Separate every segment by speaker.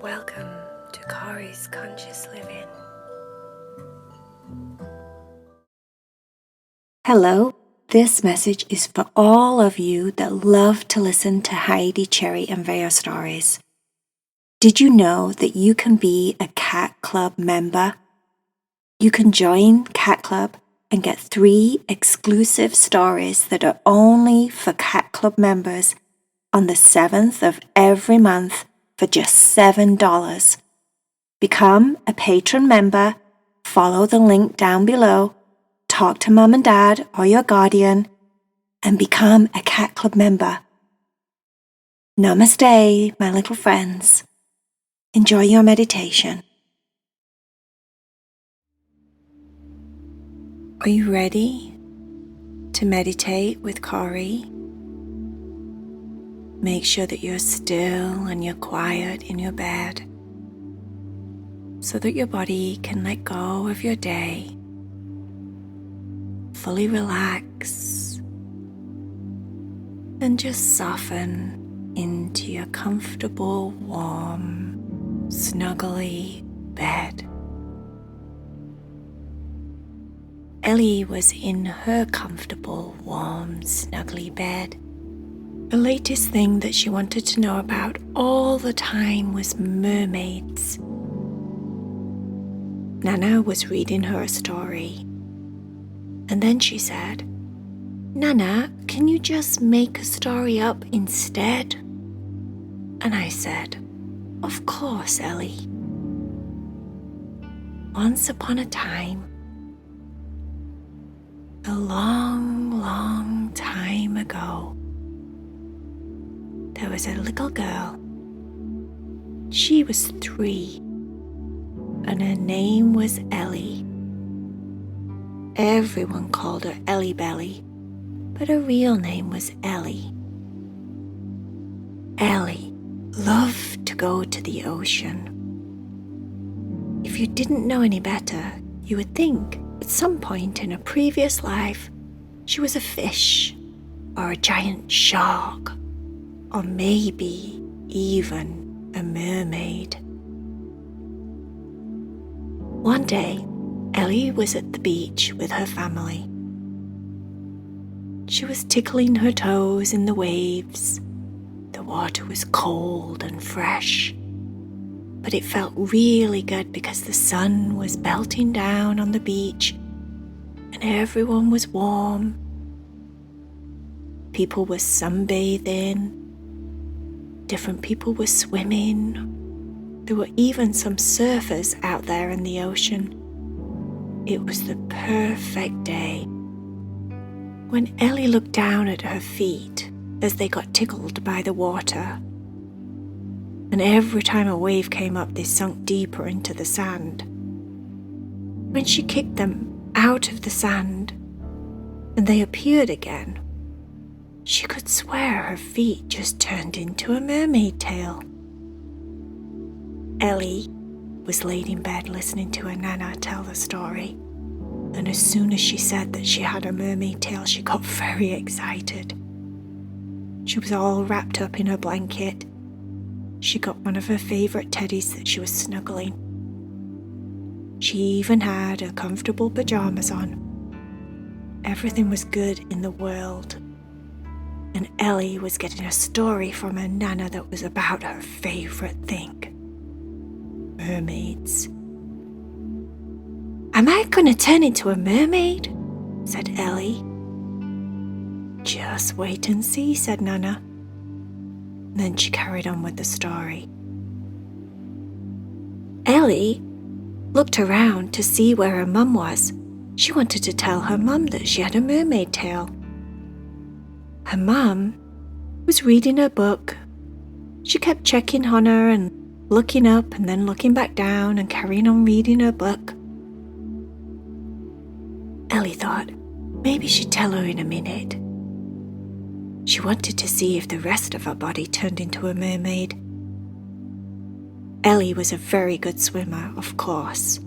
Speaker 1: Welcome to Corey's Conscious Living.
Speaker 2: Hello, this message is for all of you that love to listen to Heidi, Cherry and Vaya stories. Did you know that you can be a Cat Club member? You can join Cat Club and get 3 exclusive stories that are only for Cat Club members on the 7th of every month for just $7. Become a patron member, follow the link down below, talk to Mum and Dad or your guardian, and become a Cat Club member. Namaste, my little friends. Enjoy your meditation. Are you ready to meditate with Corey? Make sure that you're still and you're quiet in your bed so that your body can let go of your day. Fully relax and just soften into your comfortable, warm, snuggly bed. Ellie was in her comfortable, warm, snuggly bed. The latest thing that she wanted to know about all the time was mermaids. Nana was reading her a story. And then she said, "Nana, can you just make a story up instead?" And I said, "Of course, Ellie." Once upon a time, a long, long time ago, there was a little girl. She was 3, and her name was Ellie. Everyone called her Ellie Belly, but her real name was Ellie. Ellie loved to go to the ocean. If you didn't know any better, you would think at some point in a previous life she was a fish or a giant shark or maybe even a mermaid. One day, Ellie was at the beach with her family. She was tickling her toes in the waves. The water was cold and fresh, but it felt really good because the sun was belting down on the beach and everyone was warm. People were sunbathing. Different people were swimming. There were even some surfers out there in the ocean. It was the perfect day. When Ellie looked down at her feet as they got tickled by the water, and every time a wave came up, they sunk deeper into the sand. When she kicked them out of the sand and they appeared again, she could swear her feet just turned into a mermaid tail. Ellie was laid in bed listening to her Nana tell the story, and as soon as she said that she had a mermaid tail, she got very excited. She was all wrapped up in her blanket. She got one of her favourite teddies that she was snuggling. She even had her comfortable pajamas on. Everything was good in the world, and Ellie was getting a story from her Nana that was about her favourite thing. Mermaids. "Am I going to turn into a mermaid?" said Ellie. "Just wait and see," said Nana. Then she carried on with the story. Ellie looked around to see where her mum was. She wanted to tell her mum that she had a mermaid tail. Her mum was reading her book. She kept checking on her and looking up and then looking back down and carrying on reading her book. Ellie thought maybe she'd tell her in a minute. She wanted to see if the rest of her body turned into a mermaid. Ellie was a very good swimmer, of course.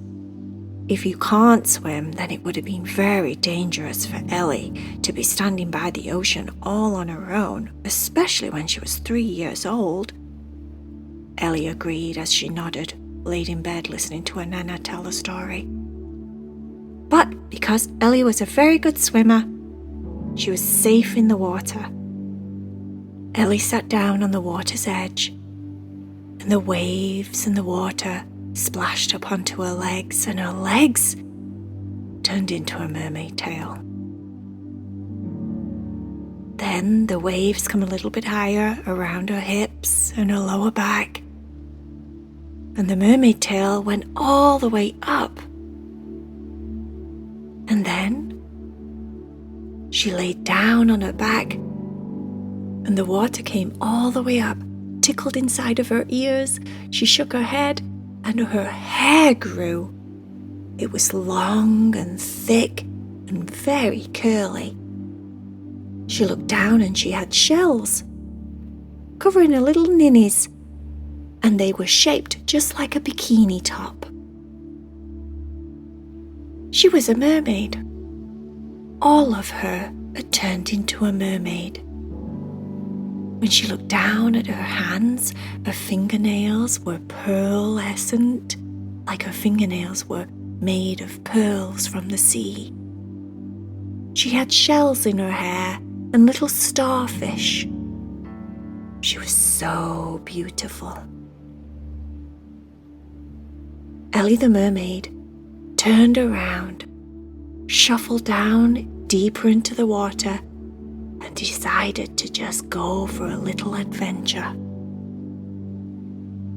Speaker 2: If you can't swim, then it would have been very dangerous for Ellie to be standing by the ocean all on her own, especially when she was 3 years old. Ellie agreed as she nodded, laid in bed listening to her Nana tell a story. But because Ellie was a very good swimmer, she was safe in the water. Ellie sat down on the water's edge, and the waves and the water splashed up onto her legs, and her legs turned into a mermaid tail. Then the waves come a little bit higher around her hips and her lower back, and the mermaid tail went all the way up. And then she laid down on her back, and the water came all the way up, tickled inside of her ears. She shook her head, and her hair grew. It was long and thick and very curly. She looked down and she had shells covering her little ninnies, and they were shaped just like a bikini top. She was a mermaid. All of her had turned into a mermaid. When she looked down at her hands, her fingernails were pearlescent, like her fingernails were made of pearls from the sea. She had shells in her hair and little starfish. She was so beautiful. Ellie the mermaid turned around, shuffled down deeper into the water, and decided to just go for a little adventure.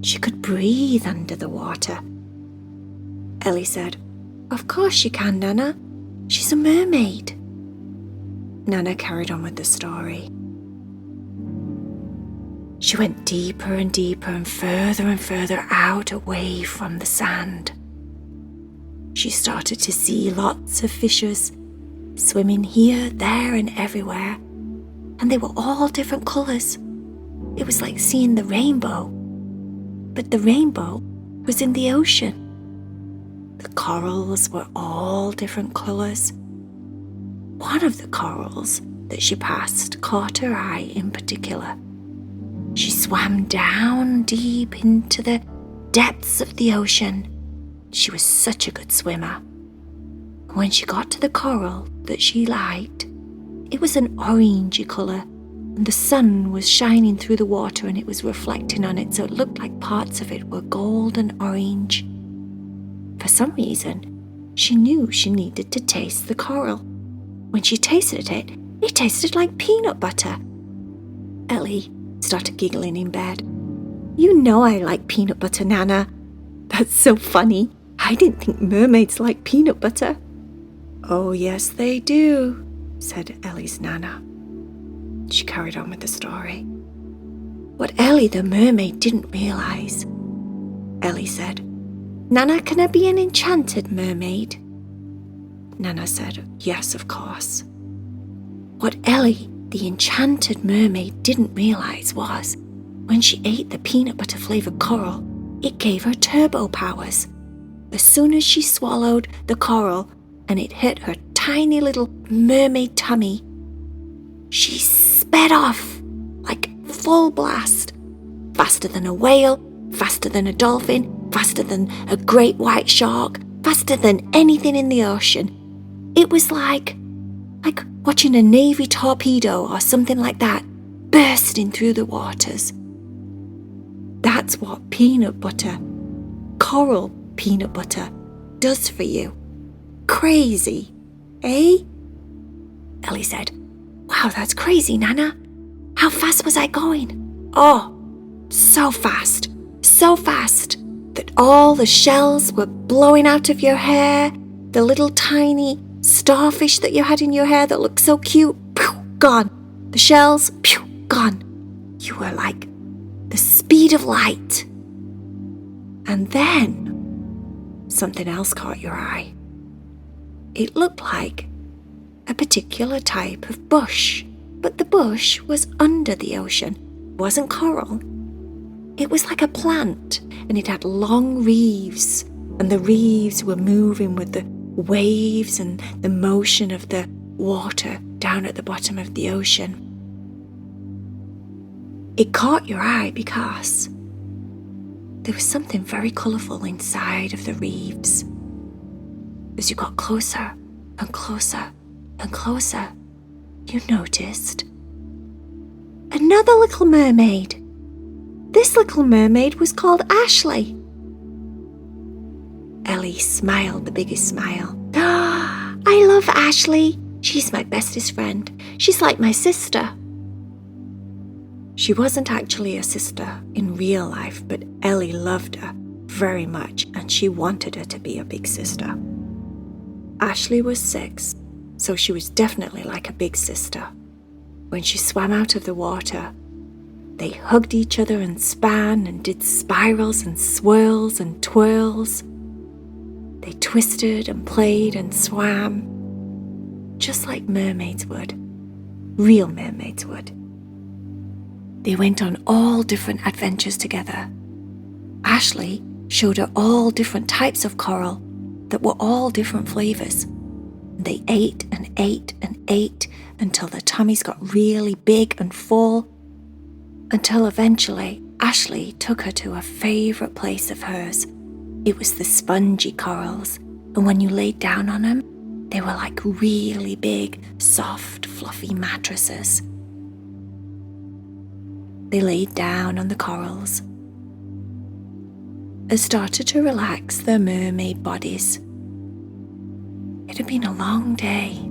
Speaker 2: She could breathe under the water. Ellie said, "Of course she can, Nana. She's a mermaid." Nana carried on with the story. She went deeper and deeper and further out away from the sand. She started to see lots of fishes swimming here, there, and everywhere, and they were all different colours. It was like seeing the rainbow, but the rainbow was in the ocean. The corals were all different colours. One of the corals that she passed caught her eye in particular. She swam down deep into the depths of the ocean. She was such a good swimmer. When she got to the coral that she liked, it was an orangey colour, and the sun was shining through the water and it was reflecting on it, so it looked like parts of it were gold and orange. For some reason, she knew she needed to taste the coral. When she tasted it, it tasted like peanut butter. Ellie started giggling in bed. "You know I like peanut butter, Nana." "That's so funny. I didn't think mermaids like peanut butter." "Oh, yes, they do," said Ellie's Nana. She carried on with the story. What Ellie the mermaid didn't realise, Ellie said, "Nana, can I be an enchanted mermaid?" Nana said, "Yes, of course." What Ellie the enchanted mermaid didn't realise was, when she ate the peanut butter flavoured coral, it gave her turbo powers. As soon as she swallowed the coral and it hit her tiny little mermaid tummy, she sped off like full blast, faster than a whale, faster than a dolphin, faster than a great white shark, faster than anything in the ocean. It was like watching a Navy torpedo or something like that bursting through the waters. That's what peanut butter, coral peanut butter, does for you. Crazy, eh? Ellie said, "Wow, that's crazy, Nana. How fast was I going?" "Oh, so fast that all the shells were blowing out of your hair. The little tiny starfish that you had in your hair that looked so cute, pew, gone. The shells, pew, gone. You were like the speed of light." And then something else caught your eye. It looked like a particular type of bush, but the bush was under the ocean. It wasn't coral. It was like a plant, and it had long leaves, and the leaves were moving with the waves and the motion of the water down at the bottom of the ocean. It caught your eye because there was something very colourful inside of the reefs. As you got closer and closer and closer, you noticed another little mermaid. This little mermaid was called Ashley. Ellie smiled the biggest smile. I love Ashley. She's my bestest friend. She's like my sister. She wasn't actually a sister in real life, but Ellie loved her very much and she wanted her to be a big sister. Ashley was 6, so she was definitely like a big sister. When she swam out of the water, they hugged each other and span and did spirals and swirls and twirls. They twisted and played and swam, just like mermaids would, real mermaids would. They went on all different adventures together. Ashley showed her all different types of coral that were all different flavours. They ate and ate and ate until their tummies got really big and full, until eventually Ashley took her to a favourite place of hers. It was the spongy corals, and when you laid down on them, they were like really big, soft, fluffy mattresses. They laid down on the corals and started to relax their mermaid bodies. It had been a long day.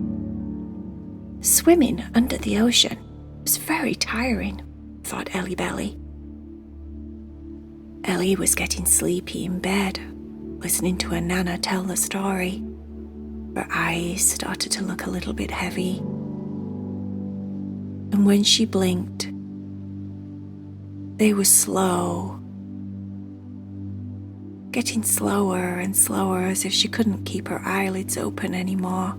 Speaker 2: Swimming under the ocean was very tiring, thought Ellie Belly. Ellie was getting sleepy in bed, listening to her Nana tell the story. Her eyes started to look a little bit heavy. And when she blinked, they were slow, getting slower and slower as if she couldn't keep her eyelids open anymore.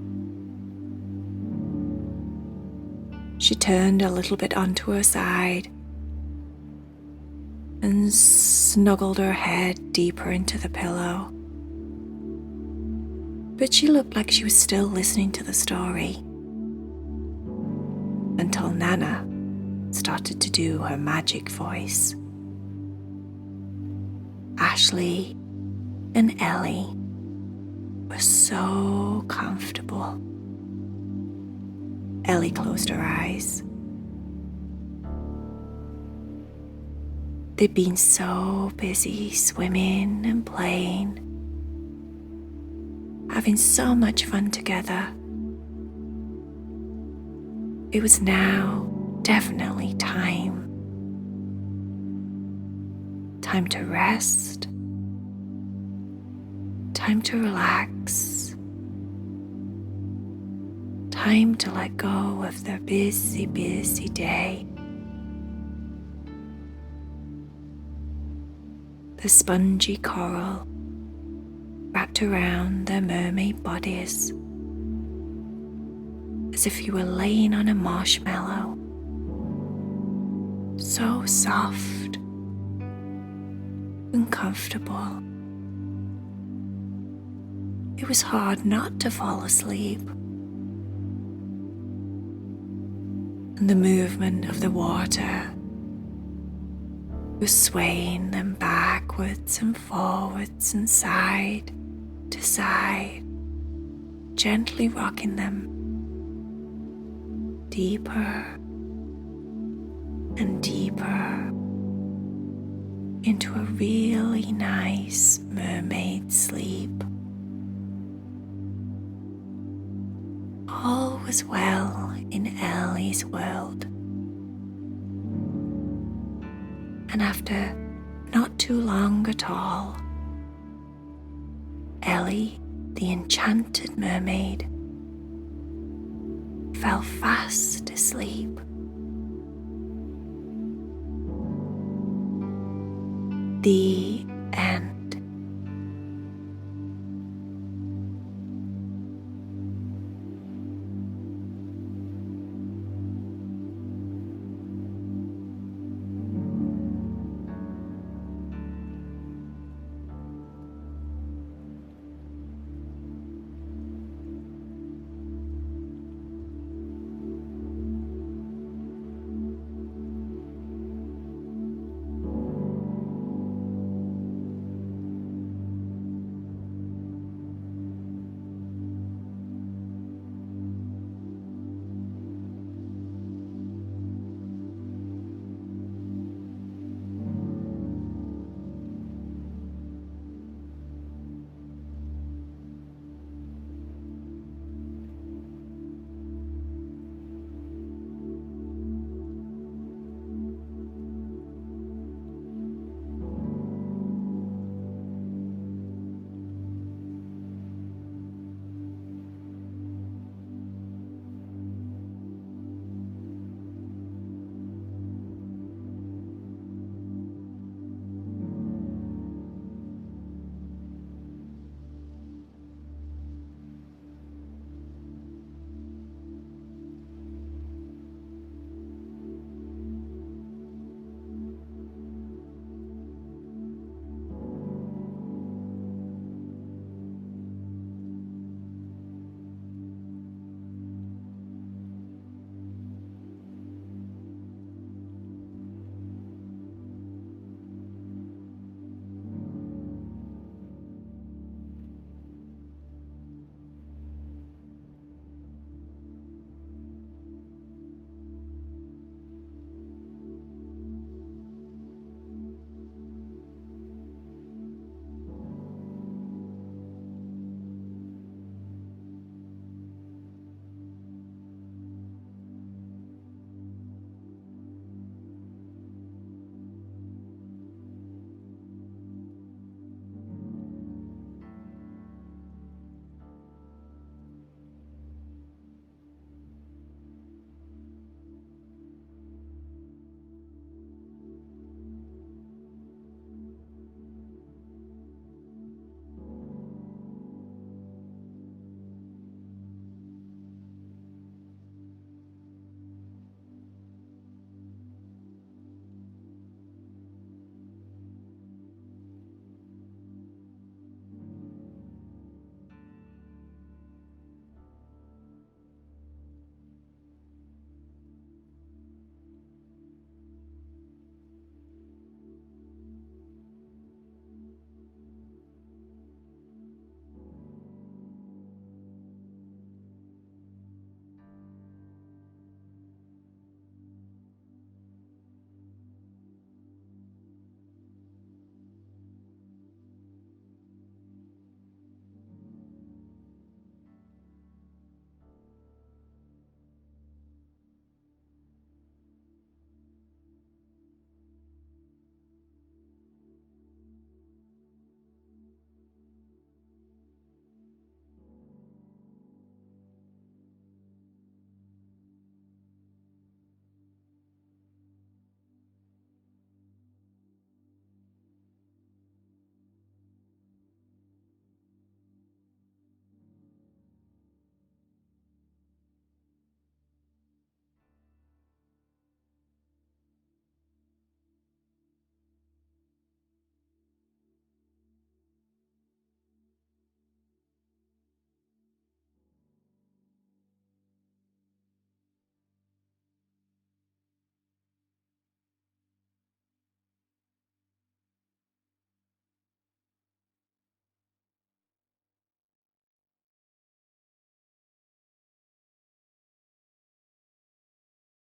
Speaker 2: She turned a little bit onto her side and snuggled her head deeper into the pillow. But she looked like she was still listening to the story until Nana started to do her magic voice. Ashley and Ellie were so comfortable. Ellie closed her eyes. They'd been so busy swimming and playing, having so much fun together. It was now definitely time to rest, time to relax, time to let go of their busy, busy day. The spongy coral wrapped around their mermaid bodies as if you were laying on a marshmallow, so soft and comfortable. It was hard not to fall asleep. And the movement of the water was swaying them backwards and forwards and side to side, gently rocking them deeper and deeper into a really nice mermaid sleep. All was well in Ellie's world. And after not too long at all, Ellie the Enchanted Mermaid fell fast asleep. The